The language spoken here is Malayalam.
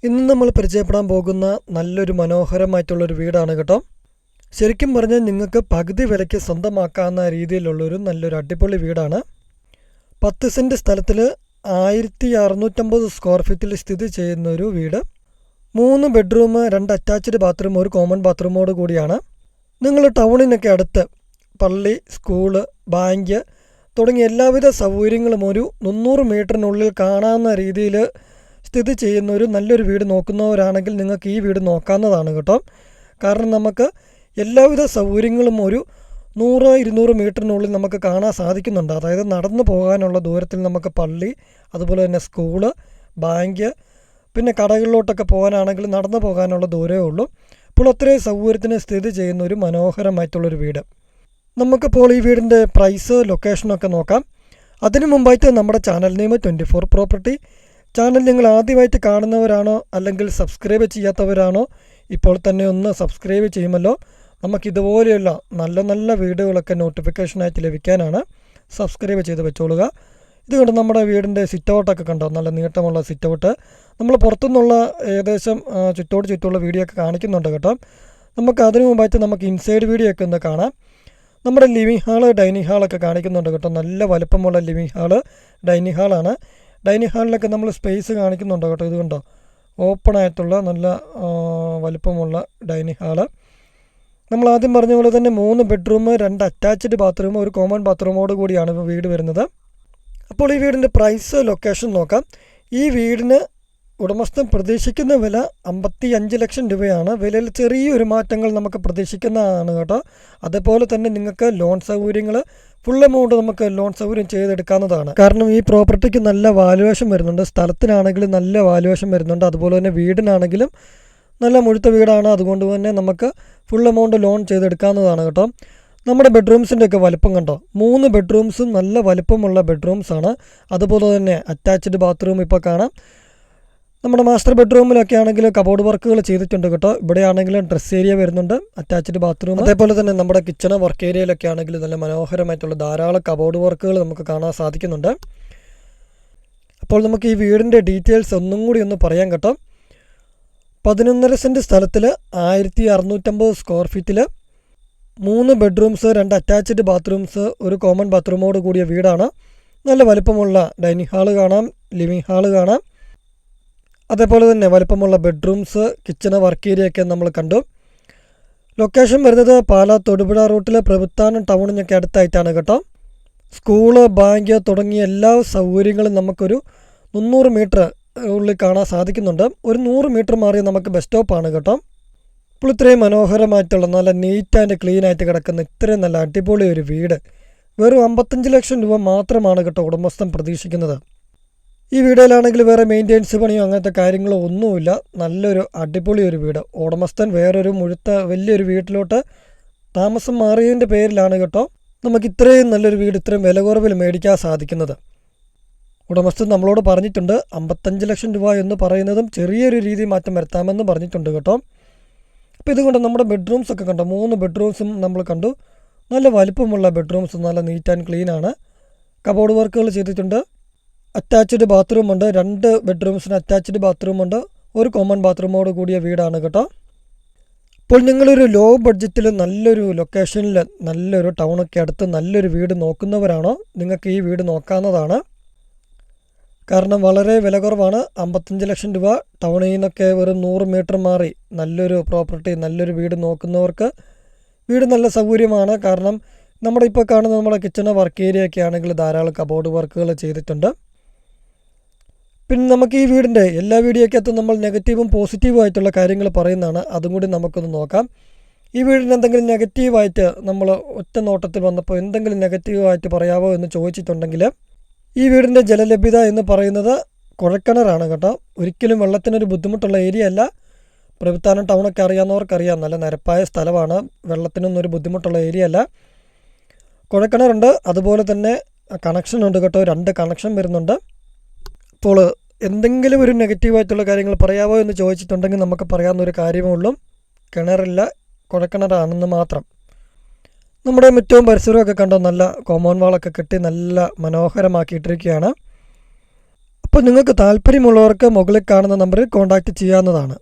ഇന്ന് നമ്മൾ പരിചയപ്പെടാൻ പോകുന്ന നല്ലൊരു മനോഹരമായിട്ടുള്ളൊരു വീടാണ് കേട്ടോ. ശരിക്കും പറഞ്ഞാൽ നിങ്ങൾക്ക് പകുതി വിലയ്ക്ക് സ്വന്തമാക്കാവുന്ന രീതിയിലുള്ളൊരു നല്ലൊരു അടിപൊളി വീടാണ്. 10 സെൻറ്റ് സ്ഥലത്തിൽ 1650 സ്ക്വയർ ഫീറ്റിൽ സ്ഥിതി ചെയ്യുന്ന ഒരു വീട്. 3 ബെഡ്റൂം, 2 അറ്റാച്ച്ഡ് ബാത്റൂം, ഒരു കോമൺ ബാത്റൂമോട് കൂടിയാണ്. നിങ്ങൾ ടൗണിനൊക്കെ അടുത്ത് പള്ളി, സ്കൂള്, ബാങ്ക് തുടങ്ങിയ എല്ലാവിധ സൗകര്യങ്ങളും ഒരു 300 മീറ്ററിനുള്ളിൽ കാണാവുന്ന രീതിയിൽ സ്ഥിതി ചെയ്യുന്ന ഒരു നല്ലൊരു വീട് നോക്കുന്നവരാണെങ്കിൽ നിങ്ങൾക്ക് ഈ വീട് നോക്കാവുന്നതാണ് കേട്ടോ. കാരണം നമുക്ക് എല്ലാവിധ സൗകര്യങ്ങളും ഒരു 100-200 മീറ്ററിനുള്ളിൽ നമുക്ക് കാണാൻ സാധിക്കുന്നുണ്ട്. അതായത് നടന്നു പോകാനുള്ള ദൂരത്തിൽ നമുക്ക് പള്ളി, അതുപോലെ തന്നെ സ്കൂള്, ബാങ്ക്, പിന്നെ കടകളിലോട്ടൊക്കെ പോകാനാണെങ്കിൽ നടന്നു പോകാനുള്ള ദൂരമേ ഉള്ളൂ. അപ്പോൾ അത്രയും സൗകര്യത്തിന് സ്ഥിതി ചെയ്യുന്ന ഒരു മനോഹരമായിട്ടുള്ളൊരു വീട്. നമുക്കിപ്പോൾ ഈ വീടിൻ്റെ പ്രൈസ്, ലൊക്കേഷനൊക്കെ നോക്കാം. അതിനു മുമ്പായിട്ട് നമ്മുടെ ചാനൽ നെയിം 24 പ്രോപ്പർട്ടി. ചാനൽ നിങ്ങൾ ആദ്യമായിട്ട് കാണുന്നവരാണോ അല്ലെങ്കിൽ സബ്സ്ക്രൈബ് ചെയ്യാത്തവരാണോ ഇപ്പോൾ തന്നെ ഒന്ന് സബ്സ്ക്രൈബ് ചെയ്യുമല്ലോ. നമുക്കിതുപോലെയുള്ള നല്ല നല്ല വീഡിയോകളൊക്കെ നോട്ടിഫിക്കേഷനായിട്ട് ലഭിക്കാനാണ്. സബ്സ്ക്രൈബ് ചെയ്ത് വെച്ചോളുക. ഇതുകൊണ്ട് നമ്മുടെ വീടിൻ്റെ സിറ്റൗട്ടൊക്കെ കണ്ടോ, നല്ല നീട്ടമുള്ള സിറ്റൗട്ട്. നമ്മൾ പുറത്തുനിന്നുള്ള ഏകദേശം ചുറ്റുമുള്ള വീഡിയോ ഒക്കെ കാണിക്കുന്നുണ്ട് കേട്ടോ. നമുക്ക് അതിനു മുമ്പായിട്ട് നമുക്ക് ഇൻസൈഡ് വീഡിയോ ഒക്കെ ഒന്ന് കാണാം. നമ്മുടെ ലിവിങ് ഹാള്, ഡൈനിങ് ഹാളൊക്കെ കാണിക്കുന്നുണ്ട് കേട്ടോ. നല്ല വലുപ്പമുള്ള ലിവിങ് ഹാള്, ഡൈനിങ് ഹാളാണ്. ഡൈനിങ് ഹാളിലൊക്കെ നമ്മൾ സ്പേസ് കാണിക്കുന്നുണ്ട് കേട്ടോ. ഇത് കണ്ടോ, ഓപ്പണായിട്ടുള്ള നല്ല വലുപ്പമുള്ള ഡൈനിങ് ഹാള്. നമ്മൾ ആദ്യം പറഞ്ഞ പോലെ തന്നെ 3 ബെഡ്റൂം, 2 അറ്റാച്ച്ഡ് ബാത്റൂം, ഒരു കോമൺ ബാത്റൂമോട് കൂടിയാണ് വീട് വരുന്നത്. അപ്പോൾ ഈ വീടിൻ്റെ പ്രൈസ്, ലൊക്കേഷൻ നോക്കാം. ഈ വീടിന് ഉടമസ്ഥൻ പ്രതീക്ഷിക്കുന്ന വില 55 ലക്ഷം രൂപയാണ്. വിലയിൽ ചെറിയൊരു മാറ്റങ്ങൾ നമുക്ക് പ്രതീക്ഷിക്കുന്നതാണ് കേട്ടോ. അതേപോലെ തന്നെ നിങ്ങൾക്ക് ലോൺ സൗകര്യങ്ങൾ, ഫുൾ എമൗണ്ട് നമുക്ക് ലോൺ സൗകര്യം ചെയ്തെടുക്കാവുന്നതാണ്. കാരണം ഈ പ്രോപ്പർട്ടിക്ക് നല്ല വാല്യുവേഷൻ വരുന്നുണ്ട്. സ്ഥലത്തിനാണെങ്കിലും നല്ല വാല്യുവേഷൻ വരുന്നുണ്ട്. അതുപോലെ തന്നെ വീടിനാണെങ്കിലും നല്ല മുഴുത്ത വീടാണ്. അതുകൊണ്ട് തന്നെ നമുക്ക് ഫുൾ എമൗണ്ട് ലോൺ ചെയ്തെടുക്കാവുന്നതാണ് കേട്ടോ. നമ്മുടെ ബെഡ്റൂംസിൻ്റെ ഒക്കെ വലുപ്പം കണ്ടോ, 3 ബെഡ്റൂംസും നല്ല വലുപ്പമുള്ള ബെഡ്റൂംസാണ്. അതുപോലെ തന്നെ അറ്റാച്ച്ഡ് ബാത്റൂം ഇപ്പോൾ കാണാം. നമ്മുടെ മാസ്റ്റർ ബെഡ്റൂമിലൊക്കെ ആണെങ്കിൽ കബോർഡ് വർക്കുകൾ ചെയ്തിട്ടുണ്ട് കേട്ടോ. ഇവിടെ ആണെങ്കിലും ഡ്രസ് ഏരിയ വരുന്നുണ്ട്, അറ്റാച്ച്ഡ് ബാത്റൂം. അതേപോലെ തന്നെ നമ്മുടെ കിച്ചണ് വർക്ക് ഏരിയയിലൊക്കെ ആണെങ്കിൽ നല്ല മനോഹരമായിട്ടുള്ള ധാരാളം കബോർഡ് വർക്കുകൾ നമുക്ക് കാണാൻ സാധിക്കുന്നുണ്ട്. അപ്പോൾ നമുക്ക് ഈ വീടിൻ്റെ ഡീറ്റെയിൽസ് ഒന്നും കൂടി ഒന്ന് പറയാം കേട്ടോ. 11.5 സെൻറ്റ് സ്ഥലത്തിൽ 1650 സ്ക്വയർ ഫീറ്റിൽ 3 ബെഡ്റൂംസ്, 2 അറ്റാച്ച്ഡ് ബാത്റൂംസ്, ഒരു കോമൺ ബാത്റൂമോട് കൂടിയ വീടാണ്. നല്ല വലുപ്പമുള്ള ഡൈനിങ് ഹാള് കാണാം, ലിവിങ് ഹാള് കാണാം. അതേപോലെ തന്നെ വലുപ്പമുള്ള ബെഡ്റൂംസ്, കിച്ചണ്, വർക്ക് ഏരിയ ഒക്കെ നമ്മൾ കണ്ടു. ലൊക്കേഷൻ വരുന്നത് പാലാ തൊടുപുഴ റൂട്ടിൽ പ്രവിത്താനം ടൗണിനൊക്കെ അടുത്തായിട്ടാണ് കേട്ടോ. സ്കൂള്, ബാങ്ക് തുടങ്ങിയ എല്ലാ സൗകര്യങ്ങളും നമുക്കൊരു 300 മീറ്റർ ഉള്ളിൽ കാണാൻ സാധിക്കുന്നുണ്ട്. ഒരു 100 മീറ്റർ മാറി നമുക്ക് ബസ് സ്റ്റോപ്പാണ് കേട്ടോ. ഇപ്പോൾ ഇത്രയും മനോഹരമായിട്ടുള്ള നല്ല നീറ്റ് ആൻഡ് ക്ലീൻ ആയിട്ട് കിടക്കുന്ന ഇത്രയും നല്ല അടിപൊളി ഒരു വീട് വെറും 55 ലക്ഷം രൂപ മാത്രമാണ് കേട്ടോ ഉടമസ്ഥൻ പ്രതീക്ഷിക്കുന്നത്. ഈ വീടിലാണെങ്കിൽ വേറെ മെയിൻ്റെനൻസ് പണിയോ അങ്ങനത്തെ കാര്യങ്ങളോ ഒന്നുമില്ല. നല്ലൊരു അടിപൊളി ഒരു വീട്. ഉടമസ്ഥൻ വേറൊരു മുഴുത്ത വലിയൊരു വീട്ടിലോട്ട് താമസം മാറിയതിൻ്റെ പേരിലാണ് കേട്ടോ നമുക്ക് ഇത്രയും നല്ലൊരു വീട് ഇത്രയും വില കുറവിൽ മേടിക്കാൻ സാധിക്കുന്നത്. ഉടമസ്ഥൻ നമ്മളോട് പറഞ്ഞിട്ടുണ്ട് 55 ലക്ഷം രൂപ എന്ന് പറയുന്നതും ചെറിയൊരു രീതി മാറ്റം വരുത്താമെന്ന് പറഞ്ഞിട്ടുണ്ട് കേട്ടോ. അപ്പോൾ ഇതുകൊണ്ട് നമ്മുടെ ബെഡ്റൂംസ് ഒക്കെ കണ്ടോ, 3 ബെഡ്റൂംസും നമ്മൾ കണ്ടു. നല്ല വലിപ്പമുള്ള ബെഡ്റൂംസ്, നല്ല നീറ്റ് ആൻഡ് ക്ലീൻ ആണ്. കബോർഡ് വർക്കുകൾ ചെയ്തിട്ടുണ്ട്. അറ്റാച്ച്ഡ് ബാത്റൂം ഉണ്ട്. 2 ബെഡ്റൂംസിന് അറ്റാച്ച്ഡ് ബാത്റൂം ഉണ്ട്. ഒരു കോമൺ ബാത്റൂമോട് കൂടിയ വീടാണ് കേട്ടോ. അപ്പോൾ നിങ്ങളൊരു ലോ ബഡ്ജറ്റിൽ നല്ലൊരു ലൊക്കേഷനിൽ നല്ലൊരു ടൗണൊക്കെ അടുത്ത് നല്ലൊരു വീട് നോക്കുന്നവരാണോ, നിങ്ങൾക്ക് ഈ വീട് നോക്കാവുന്നതാണ്. കാരണം വളരെ വില കുറവാണ്. 55 ലക്ഷം രൂപ. ടൗണിൽ നിന്നൊക്കെ വെറും 100 മീറ്റർ മാറി നല്ലൊരു പ്രോപ്പർട്ടി, നല്ലൊരു വീട് നോക്കുന്നവർക്ക് വീട് നല്ല സൗകര്യമാണ്. കാരണം നമ്മുടെ ഇപ്പോൾ കാണുന്ന നമ്മുടെ കിച്ചണ്, വർക്ക് ഏരിയ ഒക്കെ ആണെങ്കിൽ ധാരാളം കബോർഡ് വർക്കുകൾ ചെയ്തിട്ടുണ്ട്. പിന്നെ നമുക്ക് ഈ വീടിൻ്റെ എല്ലാ വീഡിയോക്കകത്തും നമ്മൾ നെഗറ്റീവും പോസിറ്റീവും ആയിട്ടുള്ള കാര്യങ്ങൾ പറയുന്നതാണ്. അതും കൂടി നമുക്കൊന്ന് നോക്കാം. ഈ വീടിന് എന്തെങ്കിലും നെഗറ്റീവായിട്ട് നമ്മൾ ഒറ്റ നോട്ടത്തിൽ വന്നപ്പോൾ എന്തെങ്കിലും നെഗറ്റീവായിട്ട് പറയാമോ എന്ന് ചോദിച്ചിട്ടുണ്ടെങ്കിൽ, ഈ വീടിൻ്റെ ജലലഭ്യത എന്ന് പറയുന്നത് കുഴൽക്കിണറാണ് കേട്ടോ. ഒരിക്കലും വെള്ളത്തിനൊരു ബുദ്ധിമുട്ടുള്ള ഏരിയ അല്ല. പ്രവിത്താനം ടൗണൊക്കെ അറിയാവുന്നവർക്കറിയാം, നല്ല നിരപ്പായ സ്ഥലമാണ്. വെള്ളത്തിനൊന്നും ഒരു ബുദ്ധിമുട്ടുള്ള ഏരിയ അല്ല. കുഴൽക്കിണറുണ്ട്. അതുപോലെ തന്നെ കണക്ഷൻ ഉണ്ട് കേട്ടോ, 2 കണക്ഷൻ വരുന്നുണ്ട്. അപ്പോൾ എന്തെങ്കിലും ഒരു നെഗറ്റീവായിട്ടുള്ള കാര്യങ്ങൾ പറയാമോ എന്ന് ചോദിച്ചിട്ടുണ്ടെങ്കിൽ നമുക്ക് പറയാവുന്നൊരു കാര്യമേ ഉള്ളൂ, കിണറില്ല, കുഴൽക്കിണറാണെന്ന് മാത്രം. നമ്മുടെ മുറ്റവും പരിസരവും ഒക്കെ കണ്ടോ, നല്ല കോമ്പൗണ്ട് വാളൊക്കെ കെട്ടി നല്ല മനോഹരമാക്കിയിട്ടിരിക്കുകയാണ്. അപ്പോൾ നിങ്ങൾക്ക് താല്പര്യമുള്ളവർക്ക് മുകളിൽ കാണുന്ന നമ്പറിൽ കോൺടാക്റ്റ് ചെയ്യാവുന്നതാണ്.